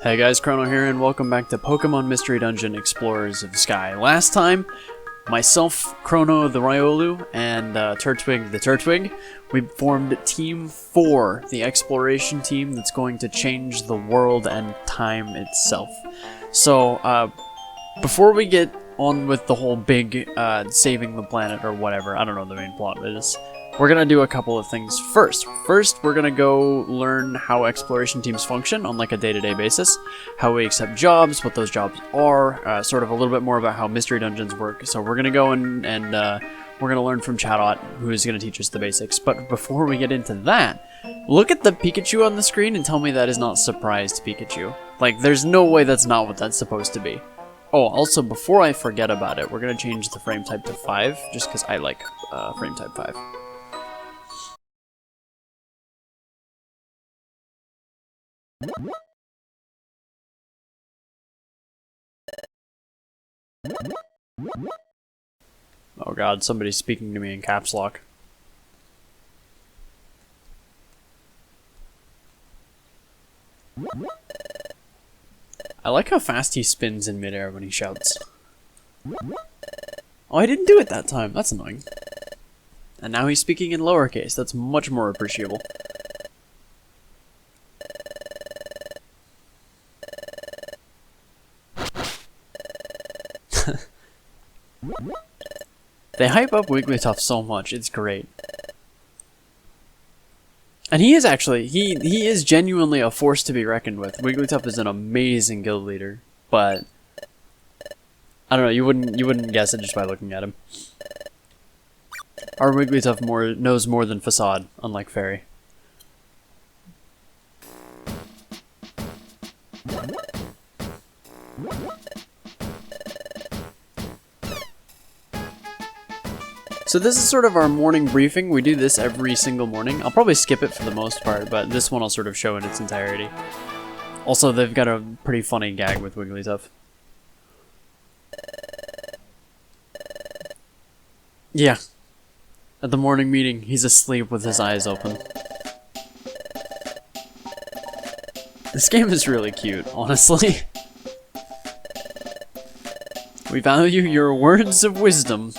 Hey guys, Chrono here, and welcome back to Pokemon Mystery Dungeon Explorers of the Sky. Last time, myself, Chrono the Riolu, and Turtwig the Turtwig, we formed Team 4, the exploration team that's going to change the world and time itself. So, before we get on with the whole big saving the planet or whatever, I don't know what the main plot is, we're going to do a couple of things first. First, we're going to go learn how exploration teams function on like a day-to-day basis, how we accept jobs, what those jobs are, sort of a little bit more about how mystery dungeons work. So we're going to go and we're going to learn from Chatot, who is going to teach us the basics. But before we get into that, look at the Pikachu on the screen and tell me that is not surprised Pikachu. Like, there's no way that's not what that's supposed to be. Oh, also, before I forget about it, we're going to change the frame type to 5, just because I like frame type 5. Oh god, somebody's speaking to me in caps lock. I like how fast he spins in midair when he shouts. Oh, I didn't do it that time. That's annoying. And now he's speaking in lowercase. That's much more appreciable. They hype up Wigglytuff so much, it's great. And he is actually, he is genuinely a force to be reckoned with. Wigglytuff is an amazing guild leader, but I don't know, you wouldn't guess it just by looking at him. Our Wigglytuff knows more than facade, unlike Fairy. So this is sort of our morning briefing. We do this every single morning. I'll probably skip it for the most part, but this one I'll sort of show in its entirety. Also, they've got a pretty funny gag with Wigglytuff. Yeah. At the morning meeting, he's asleep with his eyes open. This game is really cute, honestly. We value your words of wisdom.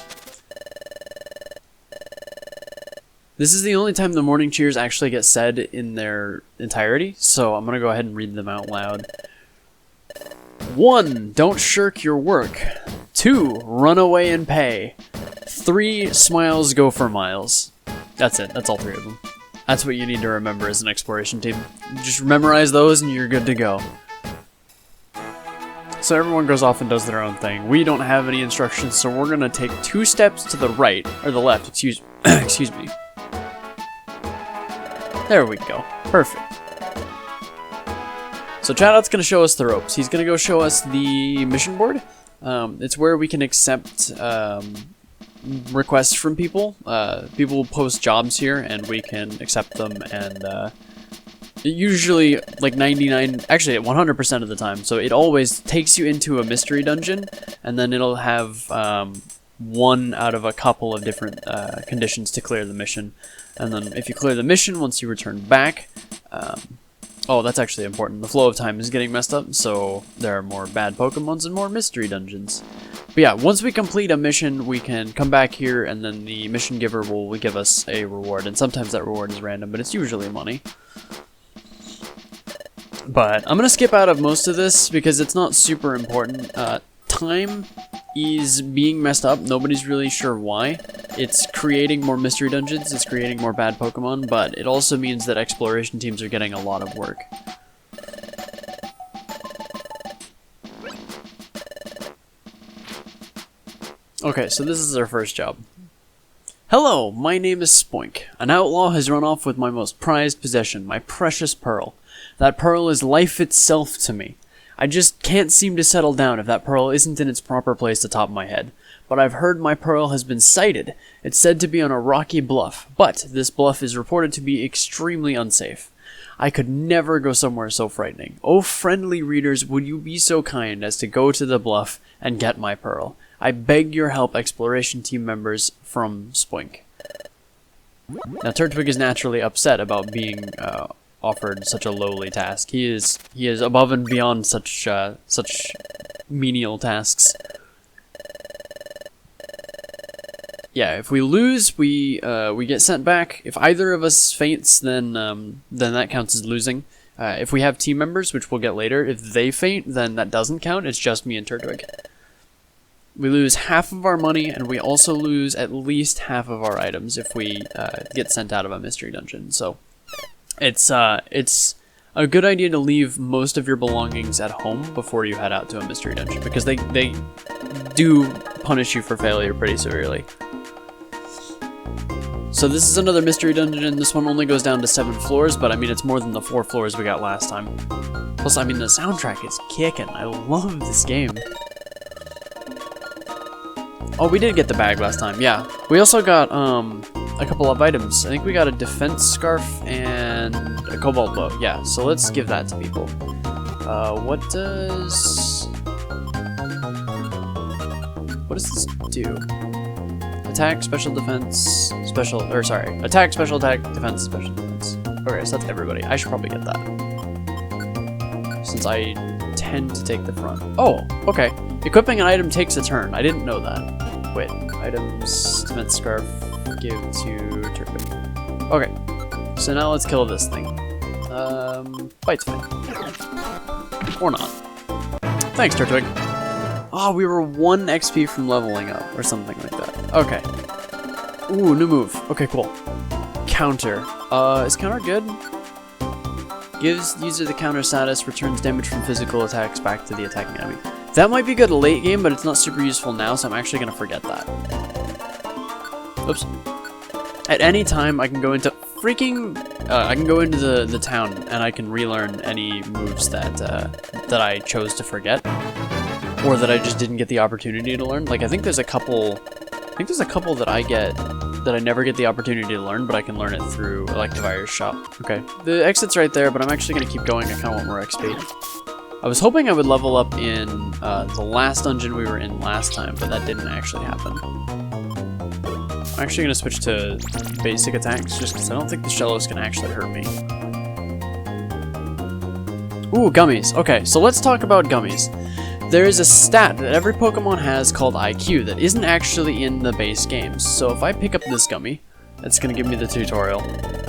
This is the only time the morning cheers actually get said in their entirety, so I'm gonna go ahead and read them out loud. 1. Don't shirk your work. 2. Run away and pay. 3. Smiles go for miles. That's it. That's all 3 of them. That's what you need to remember as an exploration team. Just memorize those and you're good to go. So everyone goes off and does their own thing. We don't have any instructions, so we're gonna take 2 steps to the right, or the left, excuse me. There we go. Perfect. So Chatot's going to show us the ropes. He's going to go show us the mission board. It's where we can accept requests from people. People post jobs here, and we can accept them, and usually like 100% of the time. So it always takes you into a mystery dungeon, and then it'll have one out of a couple of different conditions to clear the mission. And then if you clear the mission, once you return back, oh, that's actually important. The flow of time is getting messed up, so there are more bad Pokemons and more mystery dungeons. But yeah, once we complete a mission, we can come back here, and then the mission giver will give us a reward. And sometimes that reward is random, but it's usually money. But I'm going to skip out of most of this because it's not super important. Time is being messed up. Nobody's really sure why. It's creating more mystery dungeons, it's creating more bad Pokemon, but it also means that exploration teams are getting a lot of work. Okay, so this is our first job. Hello, my name is Spoink. An outlaw has run off with my most prized possession, my precious pearl. That pearl is life itself to me. I just can't seem to settle down if that pearl isn't in its proper place atop my head. But I've heard my pearl has been sighted. It's said to be on a rocky bluff, but this bluff is reported to be extremely unsafe. I could never go somewhere so frightening. Oh, friendly readers, would you be so kind as to go to the bluff and get my pearl? I beg your help, exploration team members, from Spoink. Now, Turtwig is naturally upset about being offered such a lowly task. He is above and beyond such menial tasks. Yeah, if we lose, we get sent back. If either of us faints, then that counts as losing. If we have team members, which we'll get later, if they faint, then that doesn't count. It's just me and Turtwig. We lose half of our money, and we also lose at least half of our items if we get sent out of a mystery dungeon. So it's a good idea to leave most of your belongings at home before you head out to a mystery dungeon, because they do punish you for failure pretty severely. So this is another mystery dungeon. This one only goes down to 7 floors, but I mean, it's more than the 4 floors we got last time. Plus, I mean, the soundtrack is kicking. I love this game. Oh, we did get the bag last time, yeah. We also got a couple of items. I think we got a defense scarf and a cobalt bow. Yeah, so let's give that to people. What does this do? Attack, special defense, attack, special attack, defense, special defense. Okay, so that's everybody. I should probably get that, since I tend to take the front. Oh, okay. Equipping an item takes a turn. I didn't know that. Wait, items, defense scarf, give to Turtwig. Okay, so now let's kill this thing. Bite's fine. Or not. Thanks, Turtwig. Oh, we were 1 XP from leveling up, or something like that. Okay. Ooh, new move. Okay, cool. Counter. Is counter good? Gives user the counter status, returns damage from physical attacks back to the attacking enemy. That might be good late game, but it's not super useful now, so I'm actually gonna forget that. Oops. At any time, I can go into the town, and I can relearn any moves that I chose to forget, or that I just didn't get the opportunity to learn. Like, I think there's a couple that I get that I never get the opportunity to learn, but I can learn it through Electivire's shop. Okay, the exit's right there, but I'm actually gonna keep going. I kind of want more XP. I was hoping I would level up in the last dungeon we were in last time, but that didn't actually happen. I'm actually going to switch to basic attacks, just because I don't think the Shellos can actually hurt me. Ooh, gummies. Okay, so let's talk about gummies. There is a stat that every Pokemon has called IQ that isn't actually in the base games. So if I pick up this gummy, that's going to give me the tutorial.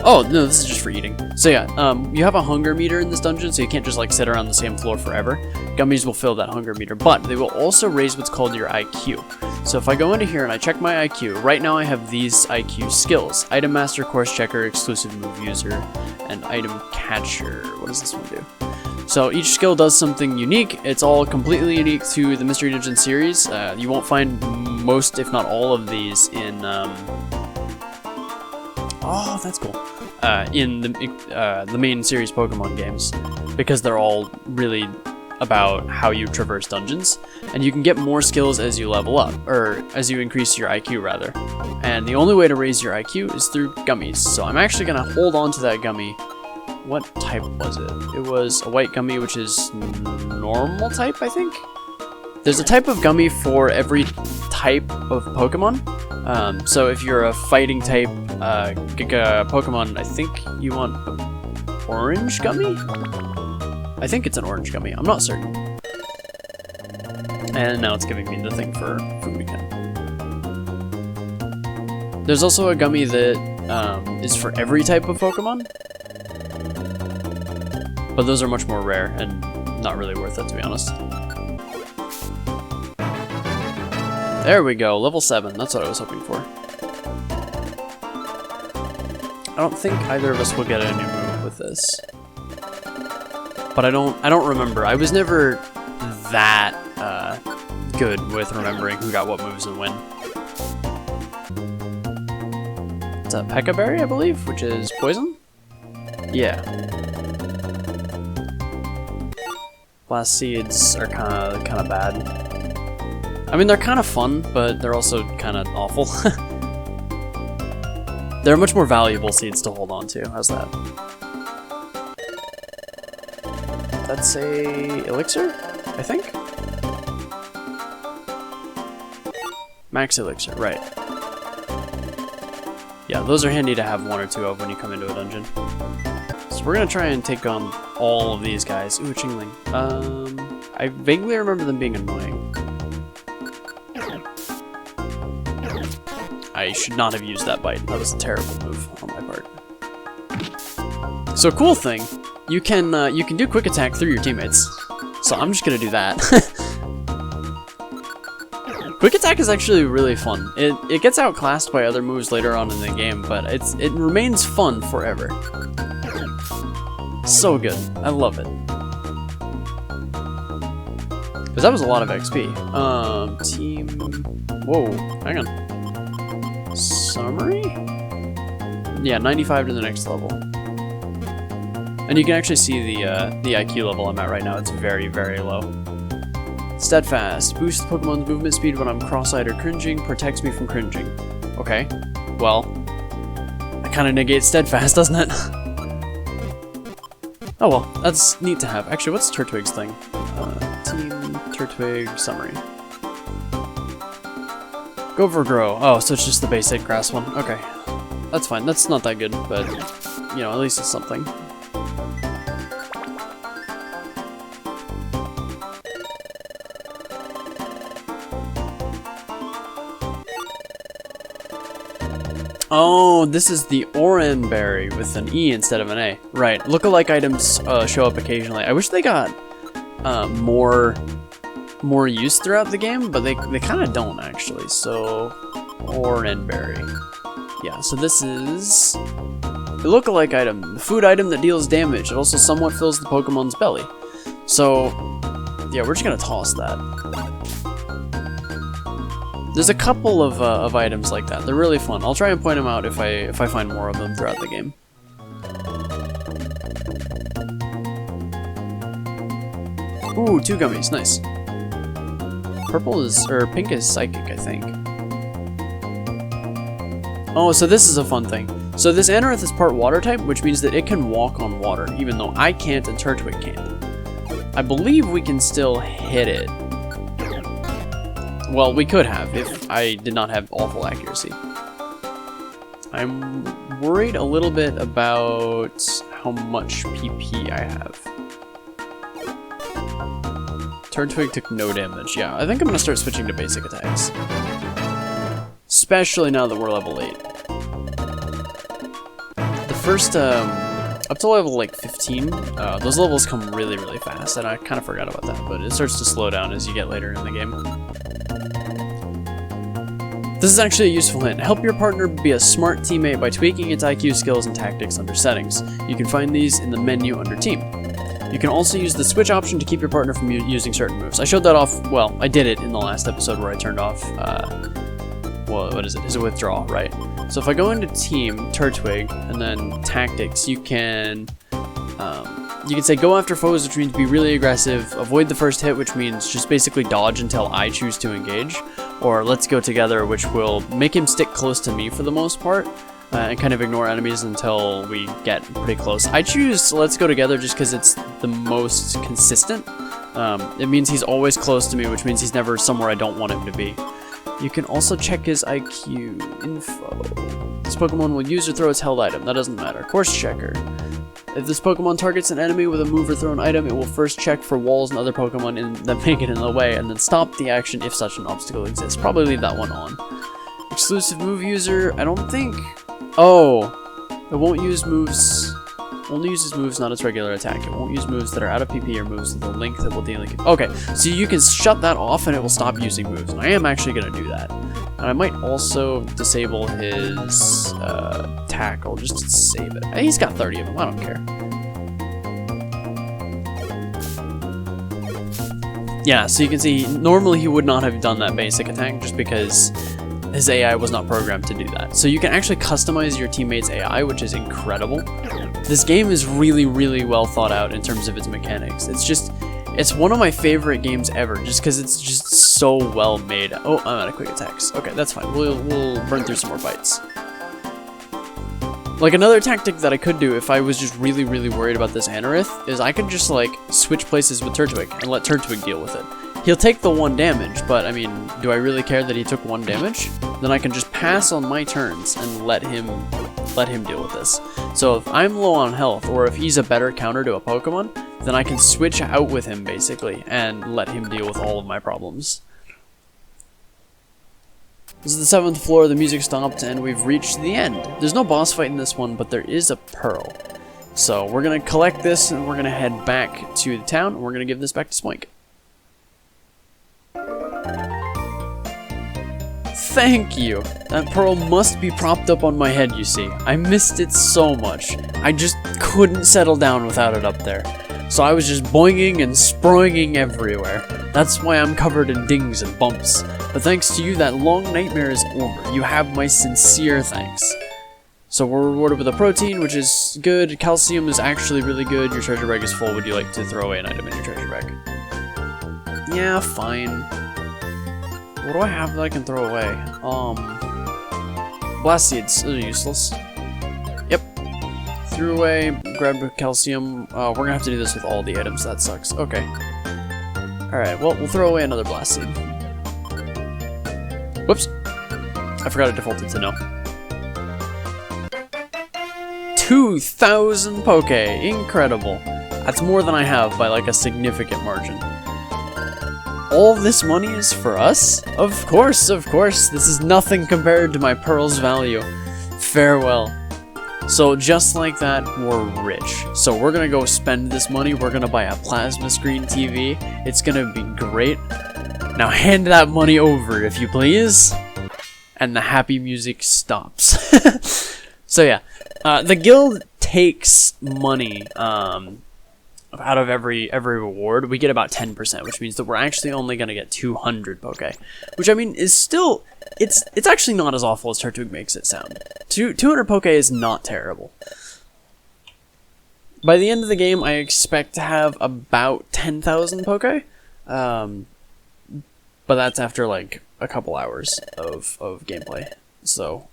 Oh, no, this is just for eating. So yeah, you have a hunger meter in this dungeon, so you can't just like sit around the same floor forever. Gummies will fill that hunger meter, but they will also raise what's called your IQ. So if I go into here and I check my IQ, right now I have these IQ skills: Item Master, Course Checker, Exclusive Move User, and Item Catcher. What does this one do? So each skill does something unique. It's all completely unique to the Mystery Dungeon series. You won't find most, if not all of these in... Oh, that's cool. In the main series Pokemon games, because they're all really about how you traverse dungeons, and you can get more skills as you level up, or as you increase your IQ rather. And the only way to raise your IQ is through gummies. So I'm actually gonna hold on to that gummy. What type was it? It was a white gummy, which is normal type, I think? There's a type of gummy for every type of Pokemon. So if you're a fighting type Pokemon, I think you want an orange gummy? I think it's an orange gummy. I'm not certain. And now it's giving me the thing for food again. There's also a gummy that is for every type of Pokemon. But those are much more rare and not really worth it, to be honest. There we go, level 7. That's what I was hoping for. I don't think either of us will get a new move with this. But I don't remember. I was never that good with remembering who got what moves and when. It's a Pekka Berry, I believe, which is poison? Yeah. Blast Seeds are kind of bad. I mean, they're kind of fun, but they're also kind of awful. They're much more valuable seeds to hold on to. How's that? That's a elixir, I think? Max elixir, right. Yeah, those are handy to have 1 or 2 of when you come into a dungeon. So we're gonna try and take on all of these guys. Ooh, Chingling. I vaguely remember them being annoying. I should not have used that bite. That was a terrible move on my part. So cool thing, you can do quick attack through your teammates. So I'm just gonna do that. Quick attack is actually really fun. It gets outclassed by other moves later on in the game, but it remains fun forever. So good. I love it. Because that was a lot of XP. Team... Whoa, hang on. Summary? Yeah, 95 to the next level. And you can actually see the IQ level I'm at right now. It's very, very low. Steadfast. Boosts Pokemon's movement speed when I'm cross-eyed or cringing. Protects me from cringing. Okay. Well, that kind of negates Steadfast, doesn't it? Oh well, that's neat to have. Actually, what's Turtwig's thing? Team Turtwig summary. Go for Grow. Oh, so it's just the basic grass one. Okay. That's fine. That's not that good, but, you know, at least it's something. Oh, this is the Oranberry with an E instead of an A. Right. Lookalike items show up occasionally. I wish they got more use throughout the game, but they kind of don't actually. So, Oranberry. Yeah, so this is a lookalike item. A food item that deals damage. It also somewhat fills the Pokemon's belly. So, yeah, we're just going to toss that. There's a couple of items like that. They're really fun. I'll try and point them out if I find more of them throughout the game. Ooh, 2 gummies. Nice. Purple is, or pink is psychic, I think. Oh, so this is a fun thing. So this Anorith is part water type, which means that it can walk on water, even though I can't and Turtwig can't. I believe we can still hit it. Well, we could have if I did not have awful accuracy. I'm worried a little bit about how much PP I have. Turtwig took no damage. Yeah, I think I'm gonna start switching to basic attacks. Especially now that we're level 8. The first, up to level like 15, those levels come really, really fast, and I kind of forgot about that, but it starts to slow down as you get later in the game. This is actually a useful hint. Help your partner be a smart teammate by tweaking its IQ skills and tactics under settings. You can find these in the menu under team. You can also use the switch option to keep your partner from using certain moves. I showed that off, well, I did it in the last episode where I turned off, well, what is it? Is it withdraw, right? So if I go into team, Turtwig, and then tactics, you can say go after foes, which means be really aggressive, avoid the first hit, which means just basically dodge until I choose to engage, or let's go together, which will make him stick close to me for the most part, and kind of ignore enemies until we get pretty close. I choose let's go together just because it's the most consistent. It means he's always close to me, which means he's never somewhere I don't want him to be. You can also check his IQ info. This Pokemon will use or throw its held item. That doesn't matter. Course checker. If this Pokemon targets an enemy with a move or thrown item, it will first check for walls and other Pokemon that make it in the way, and then stop the action if such an obstacle exists. Probably leave that one on. Exclusive move user, I don't think... Oh! It won't use moves... Only uses moves, not its regular attack. It won't use moves that are out of PP or moves with a link that will deal... Okay, so you can shut that off and it will stop using moves. And I am actually going to do that. And I might also disable his tackle just to save it. He's got 30 of them, I don't care. Yeah, so you can see, normally he would not have done that basic attack just because his AI was not programmed to do that. So you can actually customize your teammate's AI, which is incredible. This game is really, really well thought out in terms of its mechanics. It's one of my favorite games ever, just because it's just so well made. Oh, I'm out of quick attacks. Okay, that's fine. We'll burn through some more fights. Like, another tactic that I could do if I was just really, really worried about this Anorith is I could just, like, switch places with Turtwig and let Turtwig deal with it. He'll take the 1 damage, but, I mean, do I really care that he took 1 damage? Then I can just pass on my turns and let him, let him deal with this. So if I'm low on health, or if he's a better counter to a Pokemon, then I can switch out with him basically and let him deal with all of my problems. This is the 7th floor, the music stopped, and we've reached the end. There's no boss fight in this one, but there is a pearl. So we're gonna collect this, and we're gonna head back to the town, and we're gonna give this back to Spoink. Thank you! That pearl must be propped up on my head, you see. I missed it so much. I just couldn't settle down without it up there. So I was just boinging and sproinging everywhere. That's why I'm covered in dings and bumps. But thanks to you, that long nightmare is over. You have my sincere thanks. So we're rewarded with a protein, which is good. Calcium is actually really good. Your treasure bag is full. Would you like to throw away an item in your treasure bag? Yeah, fine. What do I have that I can throw away? Blast seeds. Those are useless. Yep. Threw away. Grabbed calcium. We're gonna have to do this with all the items. That sucks. Okay. Alright, well, we'll throw away another blast seed. Whoops. I forgot it defaulted to no. 2,000 Poke! Incredible. That's more than I have by like a significant margin. All this money is for us? Of course, of course. This is nothing compared to my pearl's value. Farewell. So just like that, we're rich. So we're gonna go spend this money. We're gonna buy a plasma screen TV. It's gonna be great. Now hand that money over, if you please. And the happy music stops. So yeah, the guild takes money out of every reward. We get about 10%, which means that we're actually only gonna get 200 Poke, which I mean is still it's actually not as awful as Turtwig makes it sound. 200 Poke is not terrible. By the end of the game, I expect to have about 10,000 Poke, but that's after like a couple hours of gameplay. So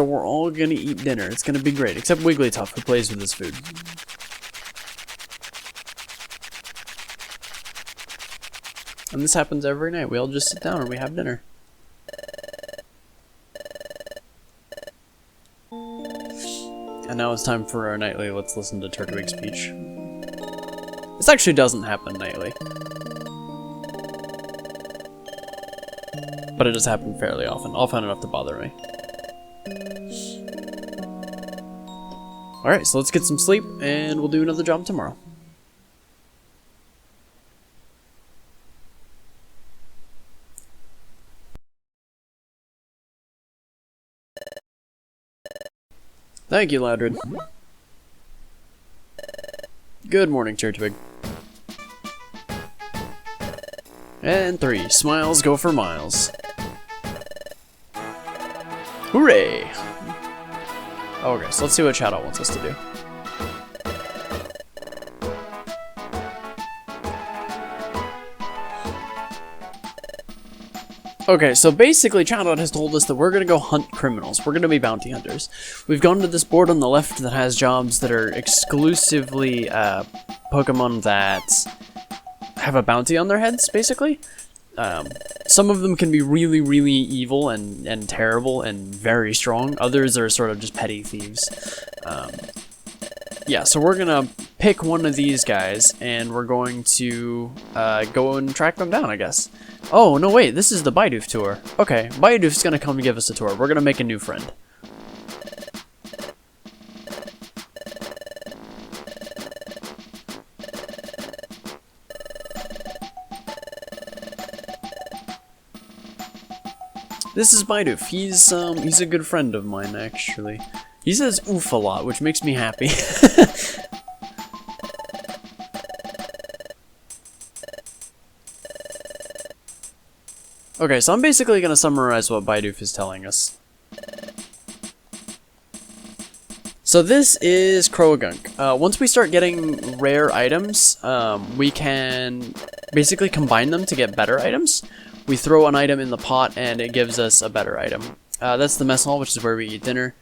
we're all gonna eat dinner. It's gonna be great, except Wigglytuff, who plays with his food. And this happens every night. We all just sit down and we have dinner. And now it's time for our nightly Let's Listen to Turtwig speech. This actually doesn't happen nightly. But it does happen fairly often. Often enough to bother me. Alright, so let's get some sleep, and we'll do another job tomorrow. Thank you, Loudred. Good morning, Turtwig. And 3. Smiles go for miles. Hooray! Okay, so let's see what Shadow wants us to do. Okay, so basically Chatot has told us that we're gonna go hunt criminals. We're gonna be bounty hunters. We've gone to this board on the left that has jobs that are exclusively Pokemon that have a bounty on their heads, basically. Some of them can be really, really evil and terrible and very strong. Others are sort of just petty thieves. Yeah, so we're gonna pick one of these guys, and we're going to go and track them down, I guess. Oh, no, wait, this is the Bidoof tour. Okay, Bidoof's gonna come and give us a tour. We're gonna make a new friend. This is Bidoof. He's a good friend of mine, actually. He says oof a lot, which makes me happy. Okay, so I'm basically going to summarize what Bidoof is telling us. So this is Croagunk. Once we start getting rare items, we can basically combine them to get better items. We throw an item in the pot and it gives us a better item. That's the mess hall, which is where we eat dinner.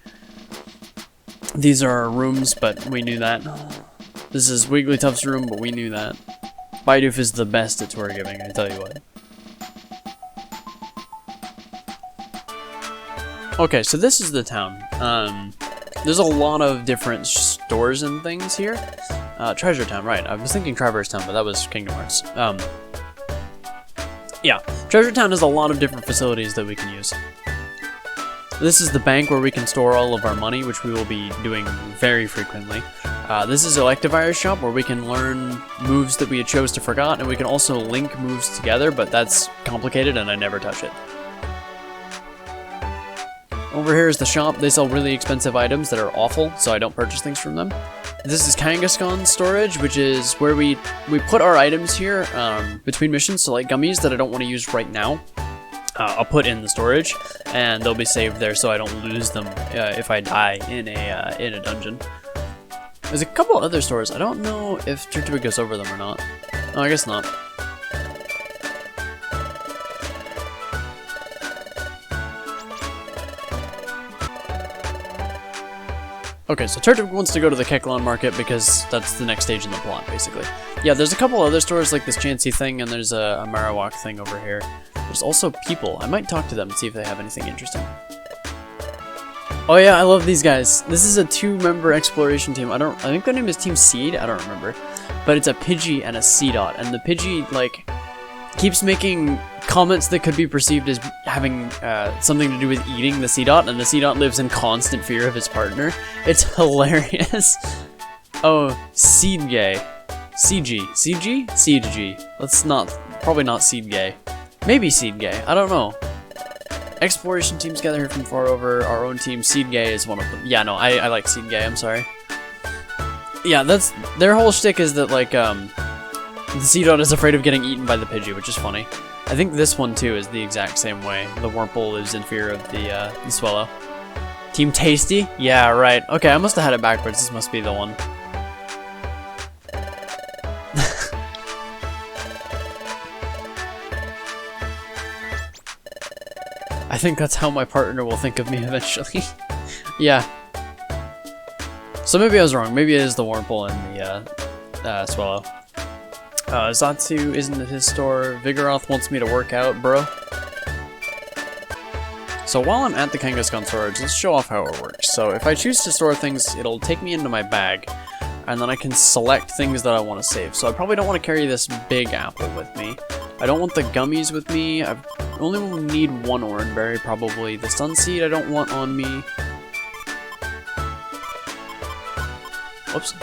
These are our rooms, but we knew that. This is Wigglytuff's room, but we knew that. Bidoof is the best at tour giving, I tell you what. Okay, so this is the town. There's a lot of different stores and things here. Treasure Town, right. I was thinking Traverse Town, but that was Kingdom Hearts. Yeah, Treasure Town has a lot of different facilities that we can use. This is the bank where we can store all of our money, which we will be doing very frequently. This is Electivire's shop, where we can learn moves that we had chose to forgot, and we can also link moves together, but that's complicated and I never touch it. Over here is the shop. They sell really expensive items that are awful, so I don't purchase things from them. This is Kangaskhan's storage, which is where we put our items here between missions, so like gummies that I don't want to use right now. I'll put in the storage, and they'll be saved there so I don't lose them if I die in a dungeon. There's a couple other stores. I don't know if Turtwig goes over them or not. No, I guess not. Okay, so Turtwig wants to go to the Keklon market because that's the next stage in the plot, basically. Yeah, there's a couple other stores like this Chansey thing, and there's a Marowak thing over here. There's also people. I might talk to them and see if they have anything interesting. Oh yeah, I love these guys. This is a 2-member exploration team. I think their name is Team Seed. I don't remember, but it's a Pidgey and a Seedot, and the Pidgey like keeps making comments that could be perceived as having something to do with eating the Seedot, and the Seedot lives in constant fear of his partner. It's hilarious. Oh, Seed Gay. CG. CG? Seed-G. Let's not, probably not Seed Gay. Maybe Seed Gay. I don't know. Exploration teams gather here from far over. Our own team, Seed Gay, is one of them. Yeah, no, I like Seed Gay, I'm sorry. Yeah, that's, their whole shtick is that, like, the Seedot is afraid of getting eaten by the Pidgey, which is funny. I think this one, too, is the exact same way. The Wurmple lives in fear of the Swallow. Team Tasty? Yeah, right. Okay, I must have had it backwards. This must be the one. I think that's how my partner will think of me eventually. Yeah. So maybe I was wrong. Maybe it is the Wurmple and the Swallow. Zatsu isn't at his store. Vigoroth wants me to work out, bro. So while I'm at the Kangaskhan storage, let's show off how it works. So if I choose to store things, it'll take me into my bag, and then I can select things that I want to save. So I probably don't want to carry this big apple with me. I don't want the gummies with me. I only will need one orange berry, probably. The Sunseed I don't want on me. Whoops.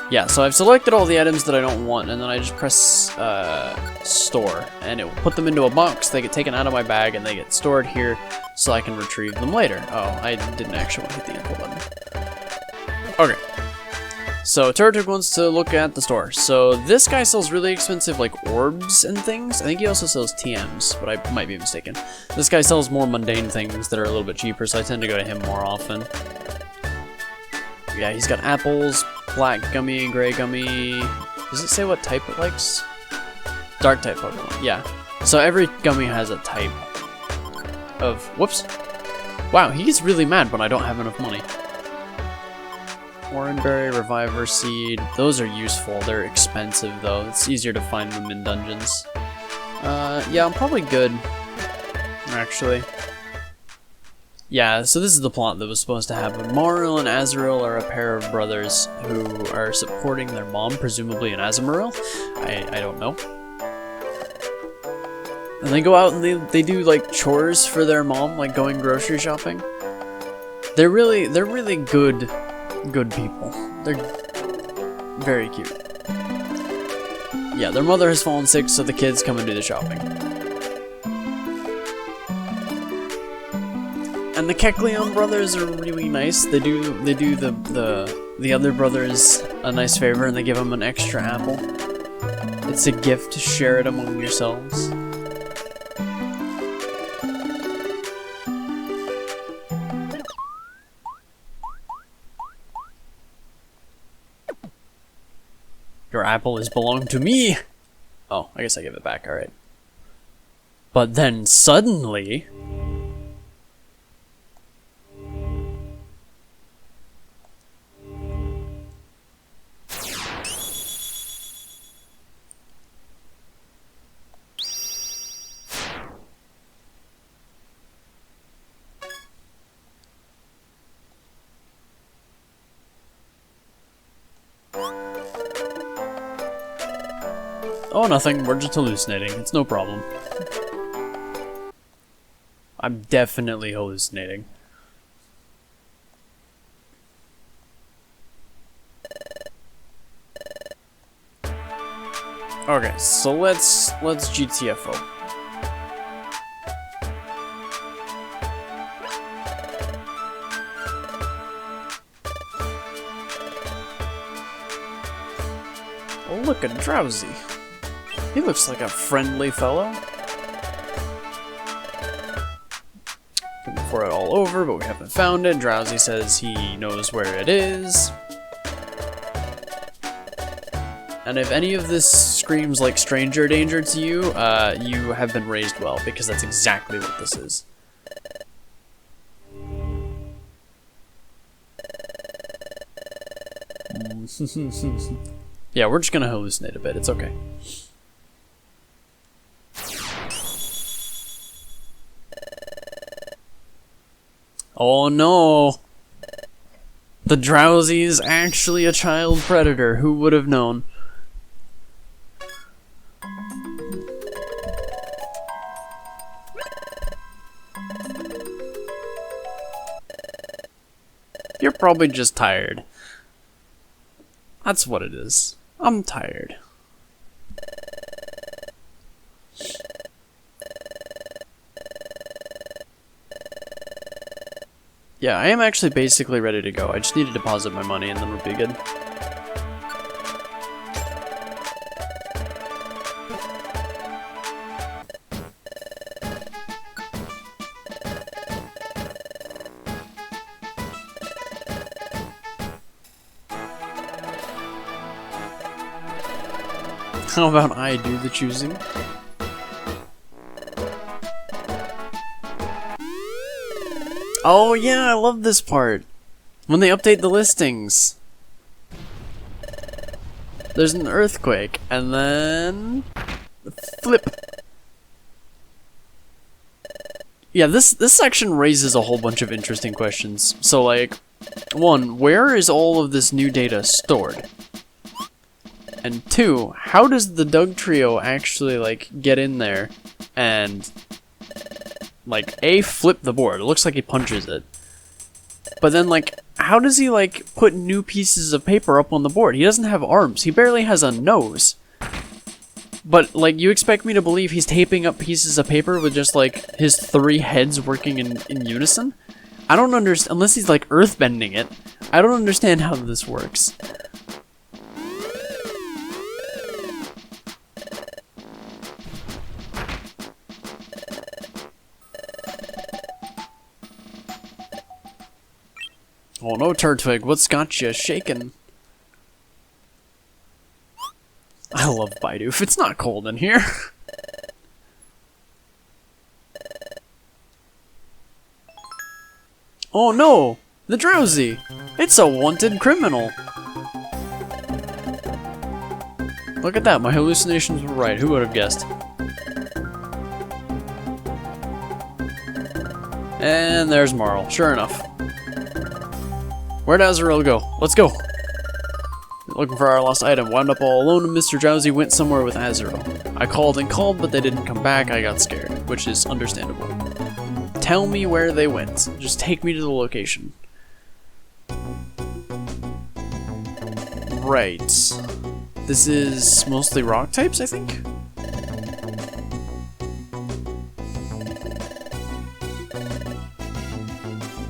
Yeah, so I've selected all the items that I don't want, and then I just press store, and it will put them into a box. They get taken out of my bag, and they get stored here, so I can retrieve them later. Oh, I didn't actually want to hit the info button. Okay. So Turtwig wants to look at the store. So this guy sells really expensive, like, orbs and things. I think he also sells TMs, but I might be mistaken. This guy sells more mundane things that are a little bit cheaper, so I tend to go to him more often. Yeah, he's got apples, black gummy, gray gummy. Does it say what type it likes? Dark type Pokemon, yeah. So every gummy has a type of... Whoops. Wow, he gets really mad when I don't have enough money. Oranberry, Reviver Seed, those are useful. They're expensive though. It's easier to find them in dungeons. Yeah, I'm probably good, actually. Yeah, so this is the plot that was supposed to happen. Maril and Azurill are a pair of brothers who are supporting their mom, presumably in Azumarill. I don't know. And they go out and they do like chores for their mom, like going grocery shopping. They're really good people. They're very cute. Yeah, their mother has fallen sick, so the kids come and do the shopping. And the Kecleon brothers are really nice. They do the other brothers a nice favor, and they give them an extra apple. It's a gift to share it among yourselves. Your apple is belong to me! Oh, I guess I give it back, alright. But then suddenly... Oh, nothing. We're just hallucinating. It's no problem. I'm definitely hallucinating. Okay, so let's GTFO. Oh, look at Drowsy. He looks like a friendly fellow. Looking for it all over, but we haven't found it. Drowsy says he knows where it is. And if any of this screams like stranger danger to you, you have been raised well, because that's exactly what this is. Yeah, we're just gonna hallucinate a bit, it's okay. Oh no! The Drowsy is actually a child predator, who would have known? You're probably just tired. That's what it is. I'm tired. Yeah, I am actually basically ready to go. I just need to deposit my money and then we'll be good. How about I do the choosing? Oh yeah, I love this part. When they update the listings. There's an earthquake, and then... flip. Yeah, this section raises a whole bunch of interesting questions. So like, one, where is all of this new data stored? And two, how does the Doug trio actually, like, get in there and, like, A, flip the board? It looks like he punches it. But then, like, how does he, like, put new pieces of paper up on the board? He doesn't have arms. He barely has a nose. But, like, you expect me to believe he's taping up pieces of paper with just, like, his 3 heads working in unison? I don't understand, unless he's, like, earthbending it. I don't understand how this works. Oh no, Turtwig, what's got you shaking? I love Bidoof. It's not cold in here. Oh no! The Drowsy! It's a wanted criminal! Look at that, my hallucinations were right. Who would have guessed? And there's Marl, sure enough. Where'd Azrael go? Let's go! Looking for our lost item. Wound up all alone and Mr. Drowsy went somewhere with Azrael. I called and called, but they didn't come back. I got scared, which is understandable. Tell me where they went. Just take me to the location. Right. This is mostly rock types, I think?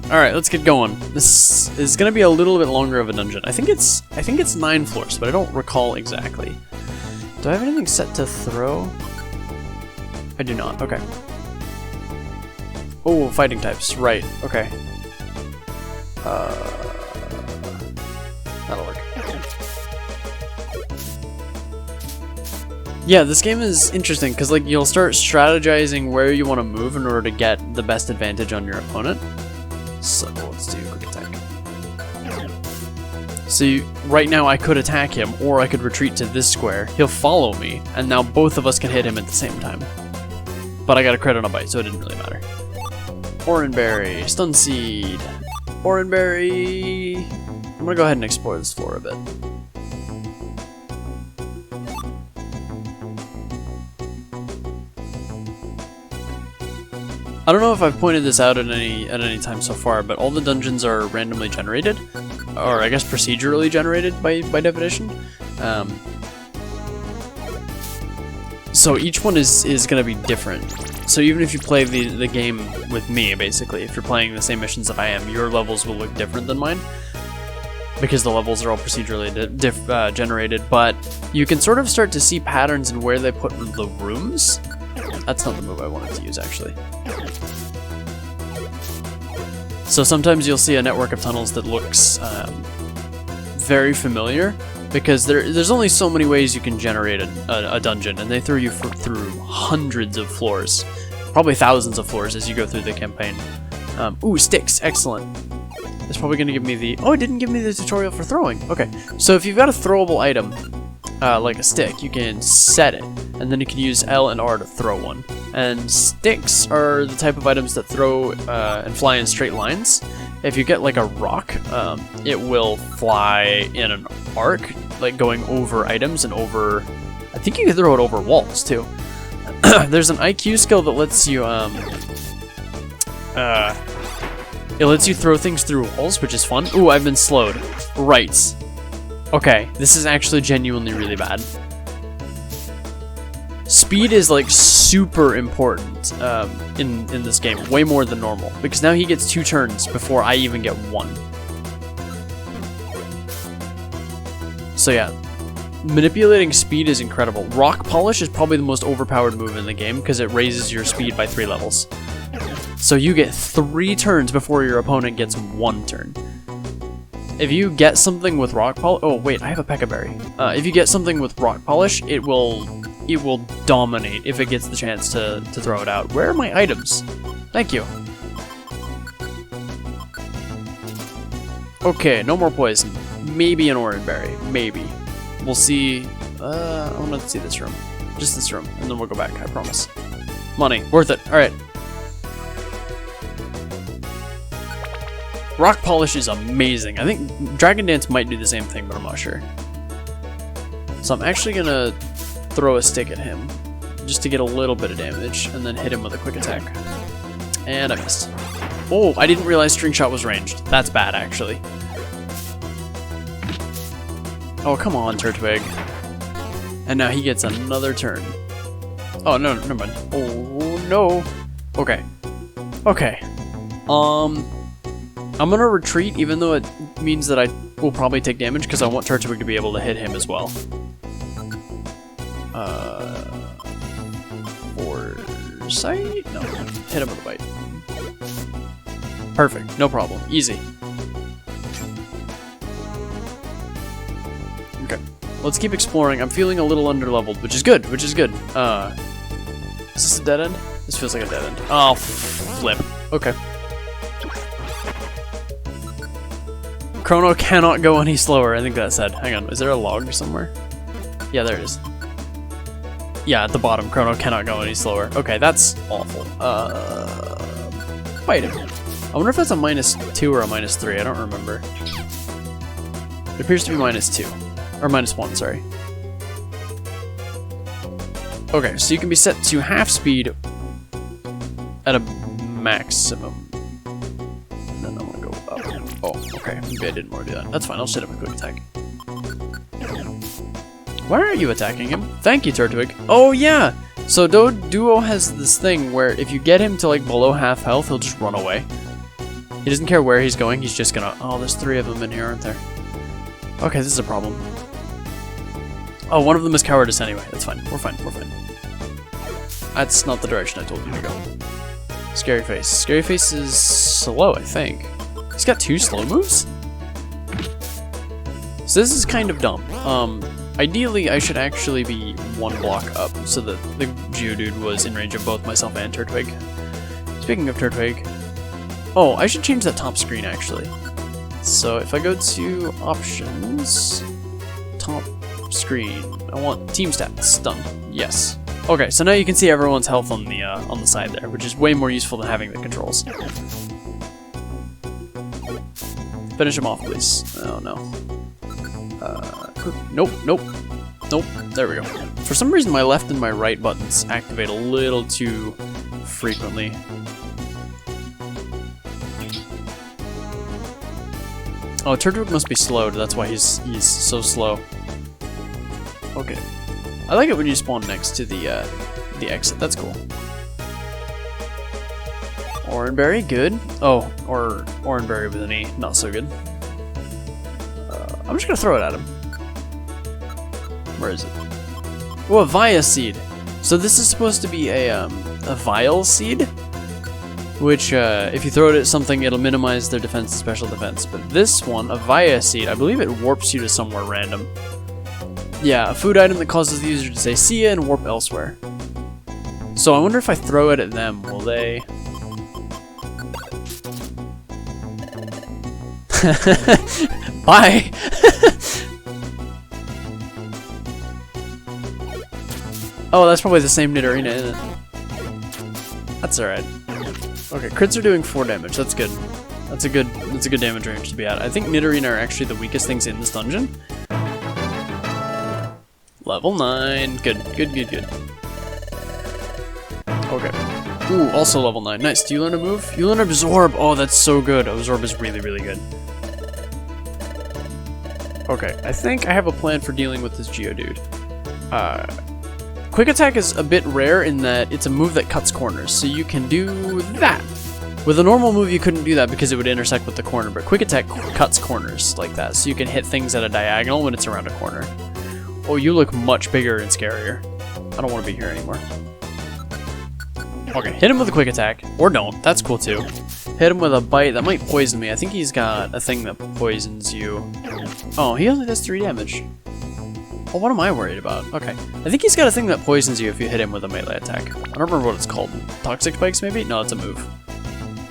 Alright, let's get going. This is gonna be a little bit longer of a dungeon. I think it's 9 floors, but I don't recall exactly. Do I have anything set to throw? I do not, okay. Oh, fighting types, right, okay. That'll work. Yeah, this game is interesting, because like you'll start strategizing where you want to move in order to get the best advantage on your opponent. So let's do quick attack. So right now I could attack him, or I could retreat to this square. He'll follow me, and now both of us can hit him at the same time. But I got a crit on a bite, so it didn't really matter. Oranberry, Stun Seed, Oranberry. I'm gonna go ahead and explore this floor a bit. I don't know if I've pointed this out at any time so far, but all the dungeons are randomly generated, or I guess procedurally generated by definition. So each one is going to be different. So even if you play the game with me, basically, if you're playing the same missions that I am, your levels will look different than mine, because the levels are all procedurally generated, but you can sort of start to see patterns in where they put the rooms. That's not the move I wanted to use, actually. So sometimes you'll see a network of tunnels that looks very familiar, because there's only so many ways you can generate a dungeon, and they throw you through hundreds of floors, probably thousands of floors as you go through the campaign. Ooh, sticks, excellent. It's probably going to give me the... Oh, it didn't give me the tutorial for throwing. Okay, so if you've got a throwable item, like a stick, you can set it, and then you can use L and R to throw one. And sticks are the type of items that throw and fly in straight lines. If you get like a rock, it will fly in an arc, like going over items and over... I think you can throw it over walls, too. There's an IQ skill that lets you... it lets you throw things through walls, which is fun. Ooh, I've been slowed. Right. Okay, this is actually genuinely really bad. Speed is like super important in this game, way more than normal, because now he gets 2 turns before I even get 1. So yeah, manipulating speed is incredible. Rock Polish is probably the most overpowered move in the game because it raises your speed by 3 levels. So you get 3 turns before your opponent gets 1 turn. If you get something with Rock Polish... Oh, wait, I have a Pekka Berry. If you get something with Rock Polish, it will dominate if it gets the chance to throw it out. Where are my items? Thank you. Okay, no more poison. Maybe an Orange Berry. Maybe. We'll see... I want to see this room. Just this room, and then we'll go back, I promise. Money. Worth it. Alright. Rock Polish is amazing. I think Dragon Dance might do the same thing, but I'm not sure. So I'm actually gonna throw a stick at him, just to get a little bit of damage, and then hit him with a quick attack. And I missed. Oh, I didn't realize String Shot was ranged. That's bad, actually. Oh, come on, Turtwig. And now he gets another turn. Oh, no, never mind. Oh, no. Okay. Okay. I'm gonna retreat, even though it means that I will probably take damage, because I want Turtwig to be able to hit him as well. Foresight? No, hit him with a bite. Perfect, no problem, easy. Okay, let's keep exploring. I'm feeling a little underleveled, which is good, which is good. Is this a dead end? This feels like a dead end. Oh, flip. Okay. Chrono cannot go any slower, I think that said. Hang on, is there a log somewhere? Yeah, there it is. Yeah, at the bottom, Chrono cannot go any slower. Okay, that's awful. Fight him. I wonder if that's a -2 or a -3, I don't remember. It appears to be -2. Or -1, sorry. Okay, so you can be set to half speed at a maximum. And then I'm gonna go up. Oh, okay. Maybe I didn't want to do that. That's fine, I'll set up a quick attack. Why are you attacking him? Thank you, Turtwig. Oh, yeah! So Duo has this thing where if you get him to like below half health, he'll just run away. He doesn't care where he's going, he's just gonna... Oh, there's 3 of them in here, aren't there? Okay, this is a problem. Oh, one of them is cowardice anyway. That's fine. We're fine. We're fine. That's not the direction I told you to go. Scary Face. Scary Face is slow, I think. He's got 2 slow moves? So this is kind of dumb. Ideally, I should actually be 1 block up so that the Geodude was in range of both myself and Turtwig. Speaking of Turtwig... Oh, I should change that top screen, actually. So if I go to Options... Top screen... I want Team Stats. Done. Yes. Okay, so now you can see everyone's health on the side there, which is way more useful than having the controls. Finish him off, please. Oh, no. Nope, nope, nope. There we go. For some reason, my left and my right buttons activate a little too frequently. Oh, Turtwig must be slowed. That's why he's so slow. Okay. I like it when you spawn next to the exit. That's cool. Oranberry, good. Oh, or Oranberry with an E, not so good. I'm just gonna throw it at him. Where is it? Oh, a Via seed. So this is supposed to be a Vile seed, which if you throw it at something, it'll minimize their defense and special defense. But this one, a Via seed, I believe it warps you to somewhere random. Yeah, a food item that causes the user to say "see ya" and warp elsewhere. So I wonder if I throw it at them, will they? Bye! Oh, that's probably the same Nidorina, isn't it? That's alright. Okay, crits are doing 4 damage, that's good. That's a good damage range to be at. I think Nidorina are actually the weakest things in this dungeon. Level 9. Good. Okay. Ooh, also level 9. Nice. Do you learn a move? You learn Absorb. Oh, that's so good. Absorb is really, really good. Okay, I think I have a plan for dealing with this Geodude. Quick Attack is a bit rare in that it's a move that cuts corners, so you can do that. With a normal move, you couldn't do that because it would intersect with the corner, but Quick Attack cuts corners like that, so you can hit things at a diagonal when it's around a corner. Oh, you look much bigger and scarier. I don't want to be here anymore. Okay, hit him with a Quick Attack, or don't. That's cool too. Hit him with a Bite. That might poison me. I think he's got a thing that poisons you. Oh, he only does 3 damage. Oh, what am I worried about? Okay. I think he's got a thing that poisons you if you hit him with a melee attack. I don't remember what it's called. Toxic Spikes, maybe? No, it's a move.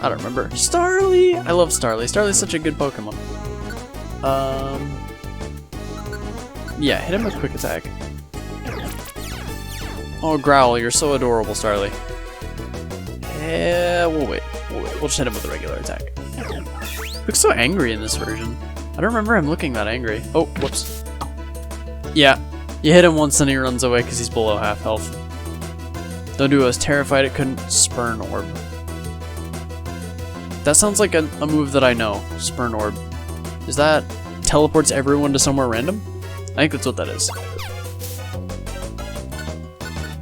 I don't remember. Starly! I love Starly. Starly's such a good Pokemon. Yeah, hit him with Quick Attack. Oh, Growl, you're so adorable, Starly. Yeah, we'll wait. We'll just hit him with a regular attack. He looks so angry in this version. I don't remember him looking that angry. Oh, whoops. Yeah, you hit him once and he runs away because he's below half health. Don't do. I was terrified it couldn't Spurn Orb. That sounds like a move that I know. Spurn Orb. Is that teleports everyone to somewhere random? I think that's what that is.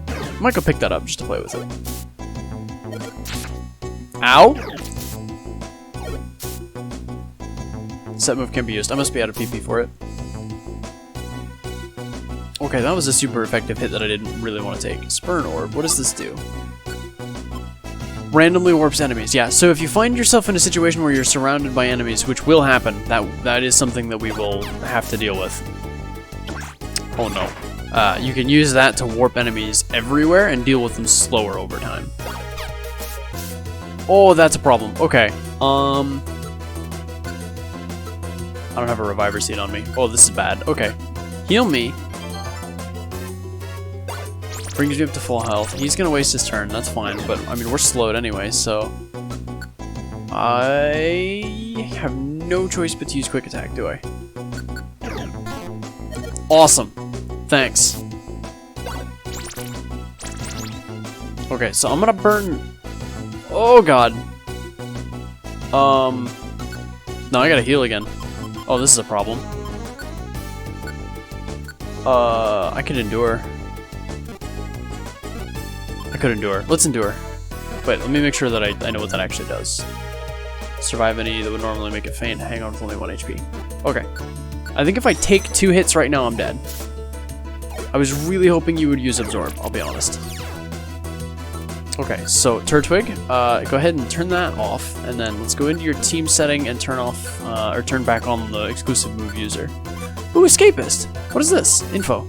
I might go pick that up just to play with it. Ow! Set move can be used. I must be out of PP for it. Okay, that was a super effective hit that I didn't really want to take. Spurn Orb, what does this do? Randomly warps enemies. Yeah, so if you find yourself in a situation where you're surrounded by enemies, which will happen, that is something that we will have to deal with. Oh no. You can use that to warp enemies everywhere and deal with them slower over time. Oh, that's a problem. Okay. I don't have a Reviver Seed on me. Oh, this is bad. Okay. Heal me. Brings you up to full health. He's gonna waste his turn, that's fine, but I mean, we're slowed anyway, so I have no choice but to use Quick Attack, do I? Awesome. Thanks. Okay, so I'm gonna burn... Oh god. No, I gotta heal again. Oh, this is a problem. I could endure. I could endure. Let's endure. Wait, let me make sure that I know what that actually does. Survive any that would normally make it faint. Hang on with only 1 HP. Okay. I think if I take 2 hits right now, I'm dead. I was really hoping you would use Absorb, I'll be honest. Okay, so Turtwig, go ahead and turn that off, and then let's go into your team setting and turn off, or turn back on the exclusive move user. Ooh, Escapist! What is this? Info.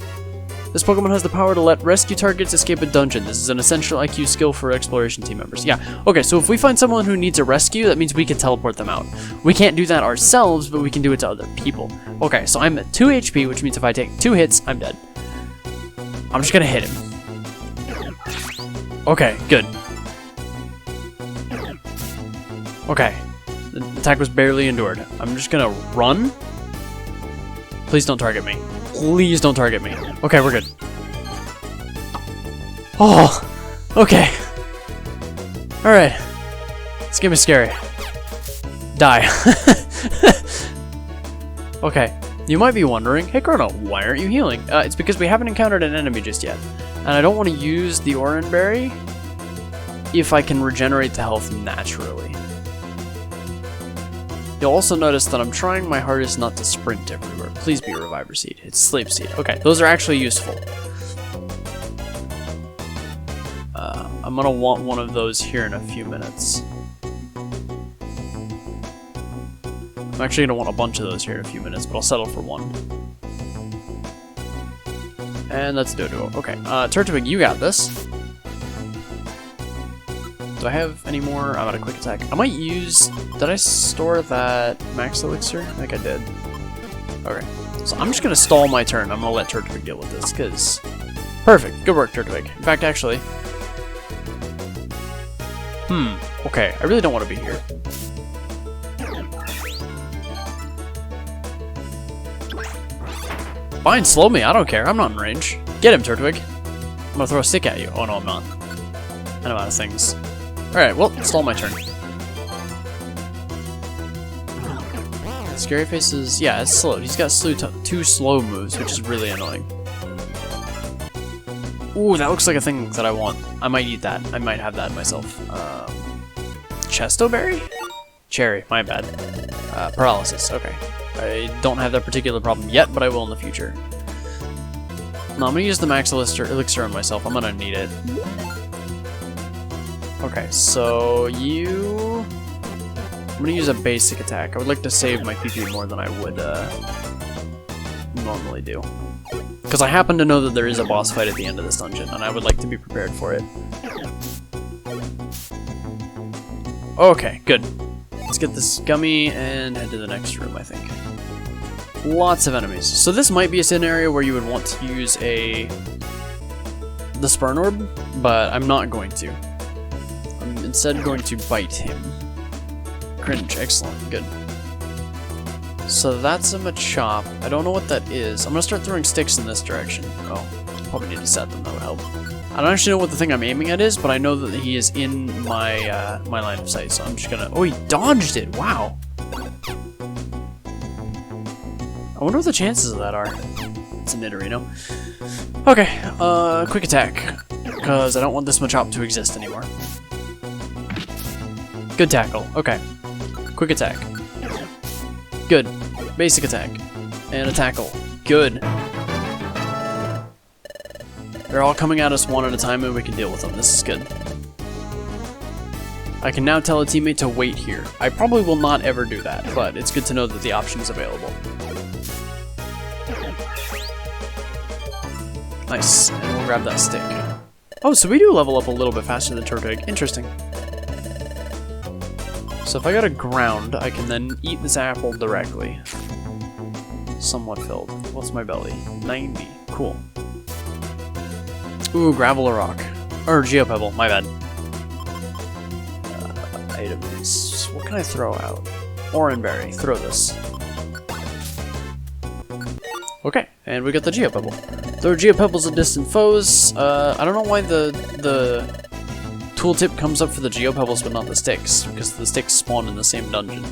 This Pokemon has the power to let rescue targets escape a dungeon. This is an essential IQ skill for exploration team members. Yeah, okay, so if we find someone who needs a rescue, that means we can teleport them out. We can't do that ourselves, but we can do it to other people. Okay, so I'm at 2 HP, which means if I take 2 hits, I'm dead. I'm just gonna hit him. Okay, good. Okay, the attack was barely endured. I'm just gonna run. Please don't target me. Please don't target me. Okay, we're good. Oh, okay. Alright. This game is scary. Die. Okay, you might be wondering, hey Chrono, why aren't you healing? It's because we haven't encountered an enemy just yet, and I don't want to use the Oran Berry if I can regenerate the health naturally. You'll also notice that I'm trying my hardest not to sprint everywhere. Please be a Reviver Seed. It's Sleep Seed. Okay, those are actually useful. I'm gonna want one of those here in a few minutes. I'm actually gonna want a bunch of those here in a few minutes, but I'll settle for one. And that's Dodo. Okay, Turtwig, you got this. Do I have any more? I'm out of quick attack. I might use... Did I store that max elixir? I think I did. Okay, so I'm just gonna stall my turn. I'm gonna let Turtwig deal with this, because... Perfect. Good work, Turtwig. In fact, actually... Okay, I really don't want to be here. Fine, slow me. I don't care. I'm not in range. Get him, Turtwig. I'm gonna throw a stick at you. Oh no, I'm not. I'm out of things. Alright, well, stall my turn. Scary Face is... Yeah, it's slowed. He's got two slow moves, which is really annoying. Ooh, that looks like a thing that I want. I might eat that. I might have that myself. Chesto Berry? Cherry, my bad. Paralysis, okay. I don't have that particular problem yet, but I will in the future. No, I'm gonna use the max elixir on myself. I'm gonna need it. Okay, so you... I'm gonna use a basic attack. I would like to save my PP more than I would normally do. Because I happen to know that there is a boss fight at the end of this dungeon, and I would like to be prepared for it. Okay, good. Let's get this gummy and head to the next room, I think. Lots of enemies. So this might be a scenario where you would want to use the Spurn Orb, but I'm not going to. I'm instead going to bite him. Cringe, excellent, good. So that's a Machop. I don't know what that is. I'm gonna start throwing sticks in this direction. Oh, probably need to set them, that would help. I don't actually know what the thing I'm aiming at is, but I know that he is in my my line of sight, so I'm just gonna... Oh, he dodged it! Wow! I wonder what the chances of that are. It's a Nidorino. Okay, quick attack, because I don't want this Machop to exist anymore. Good tackle, okay. Quick attack. Good. Basic attack. And a tackle. Good. They're all coming at us one at a time and we can deal with them. This is good. I can now tell a teammate to wait here. I probably will not ever do that, but it's good to know that the option is available. Nice. And we'll grab that stick. Oh, so we do level up a little bit faster than Turtwig. Interesting. So if I got a ground, I can then eat this apple directly. Somewhat filled. What's my belly? 90. Cool. Ooh, gravel or rock. Or geopebble, my bad. Items. What can I throw out? Oran Berry. Throw this. Okay, and we got the geopebble. Throw geopebbles at distant foes. I don't know why the tooltip comes up for the geopebbles but not the sticks, because the sticks spawn in the same dungeon.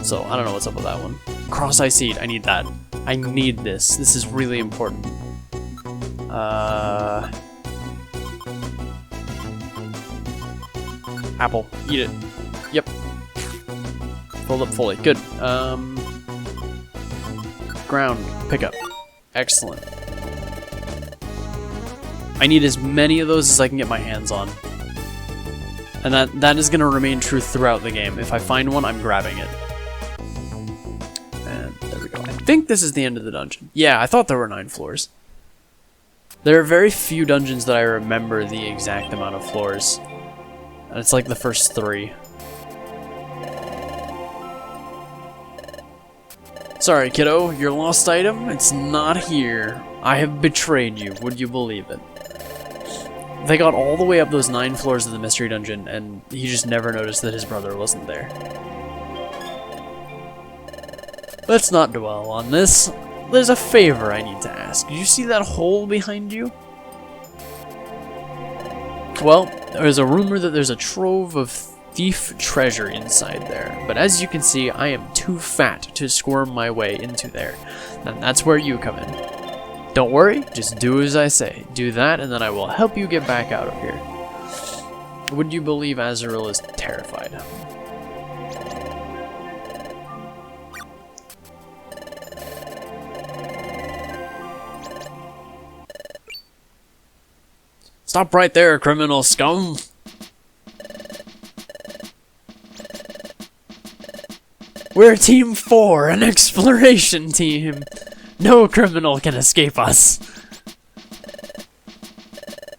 So, I don't know what's up with that one. Cross-eye seed, I need that. I need this. This is really important. Apple. Eat it. Yep. Filled up fully. Good. Ground. Pickup. Excellent. I need as many of those as I can get my hands on. And that is going to remain true throughout the game. If I find one, I'm grabbing it. And there we go. I think this is the end of the dungeon. Yeah, I thought there were 9 floors. There are very few dungeons that I remember the exact amount of floors. And it's like the first 3. Sorry, kiddo. Your lost item? It's not here. I have betrayed you. Would you believe it? They got all the way up those 9 floors of the mystery dungeon, and he just never noticed that his brother wasn't there. Let's not dwell on this. There's a favor I need to ask. Did you see that hole behind you? Well, there's a rumor that there's a trove of thief treasure inside there. But as you can see, I am too fat to squirm my way into there. And that's where you come in. Don't worry, just do as I say. Do that, and then I will help you get back out of here. Would you believe Azrael is terrified? Stop right there, criminal scum! We're Team 4, an exploration team! No criminal can escape us!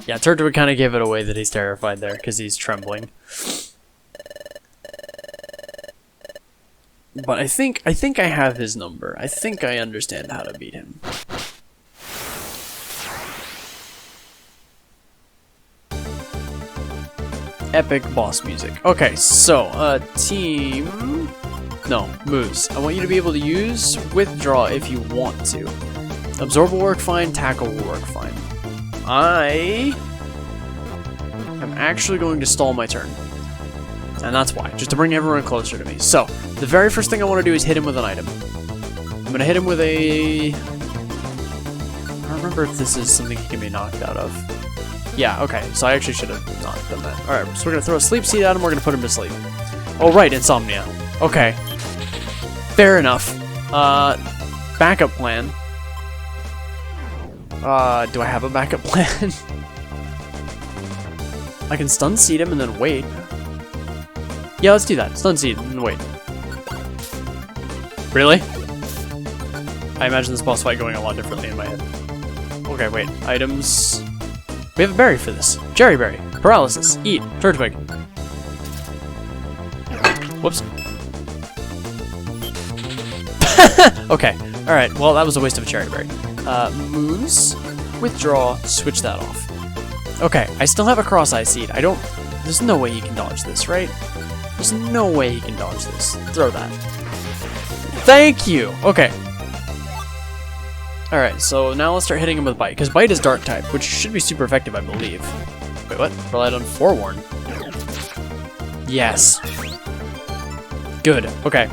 Yeah, Turtwig kind of gave it away that he's terrified there, because he's trembling. But I think I have his number. I think I understand how to beat him. Epic boss music. Okay, so, team... No, moves. I want you to be able to use withdraw if you want to. Absorb will work fine, tackle will work fine. I am actually going to stall my turn. And that's why, just to bring everyone closer to me. So, the very first thing I want to do is hit him with an item. I'm going to hit him with a... I don't remember if this is something he can be knocked out of. Yeah, okay, so I actually should have not done that. Alright, so we're going to throw a sleep seed at him, we're going to put him to sleep. Oh, right, insomnia. Okay. Fair enough. Backup plan. Do I have a backup plan? I can stun seed him and then wait. Yeah, let's do that. Stun seed and wait. Really? I imagine this boss fight going a lot differently in my head. Okay, wait. Items. We have a berry for this. Cherry berry. Paralysis. Eat. Turtwig. Whoops. Okay. Alright, well, that was a waste of a cherry berry. Moves. Withdraw. Switch that off. Okay, I still have a cross-eye seed. There's no way he can dodge this, right? There's no way he can dodge this. Throw that. Thank you! Okay. Alright, so now let's start hitting him with Bite, because Bite is Dark type, which should be super effective, I believe. Wait, what? Relied on Forewarn. Yes. Good. Okay.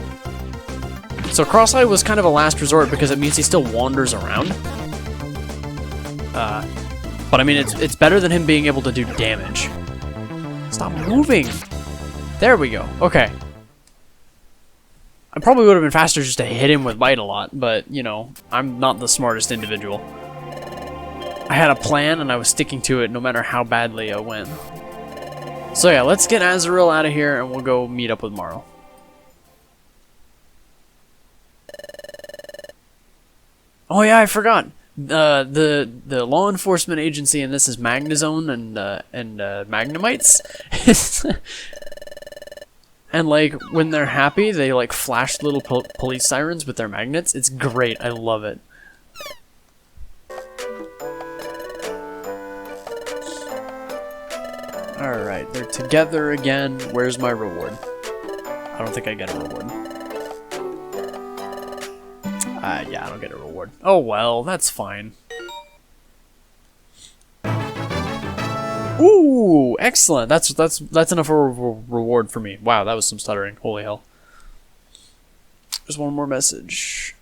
So Cross-Eye was kind of a last resort because it means he still wanders around. But I mean, it's better than him being able to do damage. Stop moving! There we go. Okay. I probably would have been faster just to hit him with Bite a lot, but, you know, I'm not the smartest individual. I had a plan and I was sticking to it no matter how badly it went. So yeah, let's get Azrael out of here and we'll go meet up with Marl. Oh yeah, I forgot. The law enforcement agency in this is Magnazone and Magnamites. And like when they're happy, they like flash little police sirens with their magnets. It's great. I love it. All right, they're together again. Where's my reward? I don't think I get a reward. Yeah, I don't get a reward. Oh well, that's fine. Ooh, excellent. That's enough of a reward for me. Wow, that was some stuttering. Holy hell. There's one more message.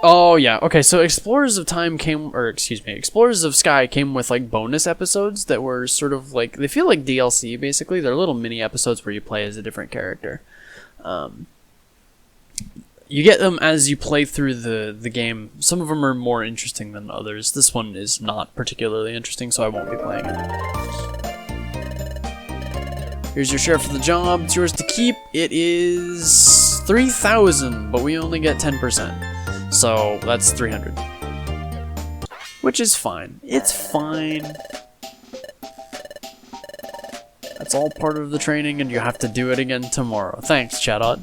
Oh yeah. Okay, so Explorers of Time came, or excuse me, Explorers of Sky came with like bonus episodes that were sort of like, they feel like DLC basically. They're little mini episodes where you play as a different character. You get them as you play through the game. Some of them are more interesting than others. This one is not particularly interesting, so I won't be playing it. Here's your share for the job. It's yours to keep. It is 3,000, but we only get 10%. So that's 300. Which is fine. It's fine. That's all part of the training, and you have to do it again tomorrow. Thanks, Chatot.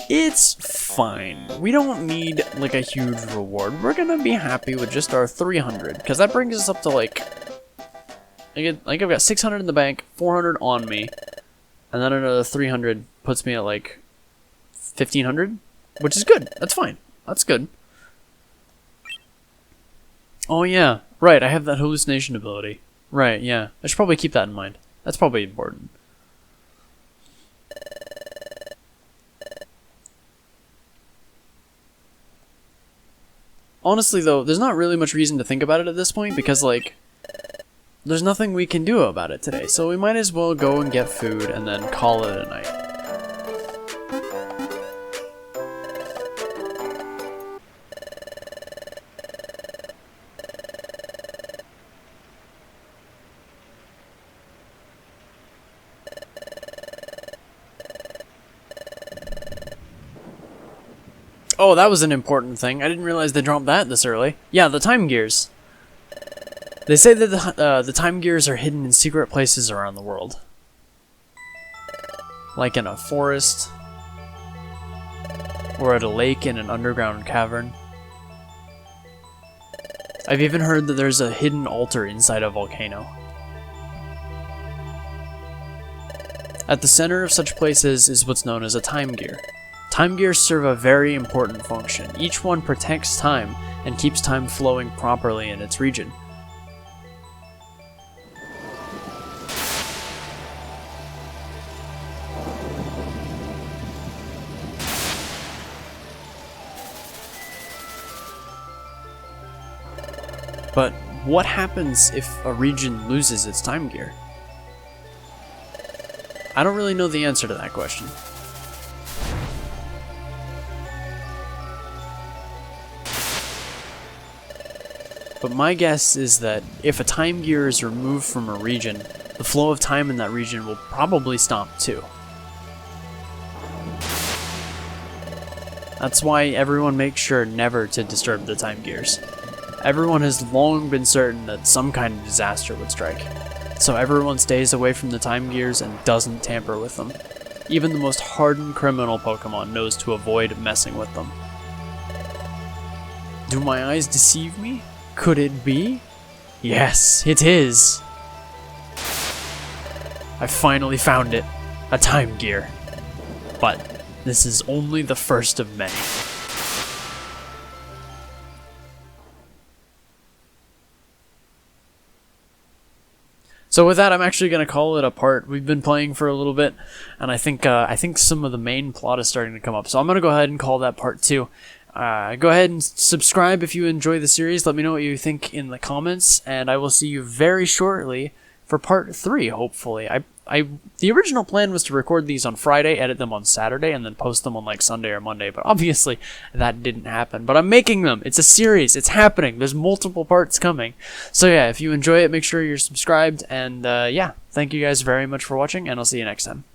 It's fine. We don't need like a huge reward. We're gonna be happy with just our 300, because that brings us up to like I've got 600 in the bank, 400 on me, and then another 300 puts me at like 1,500, which is good. That's fine. That's good. Oh yeah, right. I have that hallucination ability. Right. Yeah, I should probably keep that in mind. That's probably important. honestly though, there's not really much reason to think about it at this point because like there's nothing we can do about it today, so we might as well go and get food and then call it a night. Oh, that was an important thing. I didn't realize they dropped that this early. Yeah, the time gears. They say that the time gears are hidden in secret places around the world. Like in a forest. Or at a lake in an underground cavern. I've even heard that there's a hidden altar inside a volcano. At the center of such places is what's known as a time gear. Time gears serve a very important function. Each one protects time and keeps time flowing properly in its region. But what happens if a region loses its time gear? I don't really know the answer to that question. But my guess is that if a time gear is removed from a region, the flow of time in that region will probably stop too. That's why everyone makes sure never to disturb the time gears. Everyone has long been certain that some kind of disaster would strike, so everyone stays away from the time gears and doesn't tamper with them. Even the most hardened criminal Pokemon knows to avoid messing with them. Do my eyes deceive me? Could it be? Yes, it is! I finally found it. A time gear. But this is only the first of many. So with that, I'm actually going to call it a part. We've been playing for a little bit, and I think some of the main plot is starting to come up. So I'm going to go ahead and call that part 2. Go ahead and subscribe if you enjoy the series. Let me know what you think in the comments, and I will see you very shortly for part 3, hopefully. The original plan was to record these on Friday, edit them on Saturday, and then post them on like Sunday or Monday, but obviously that didn't happen. But I'm making them. It's a series. It's happening. There's multiple parts coming. So yeah, if you enjoy it, make sure you're subscribed, and yeah, thank you guys very much for watching, and I'll see you next time.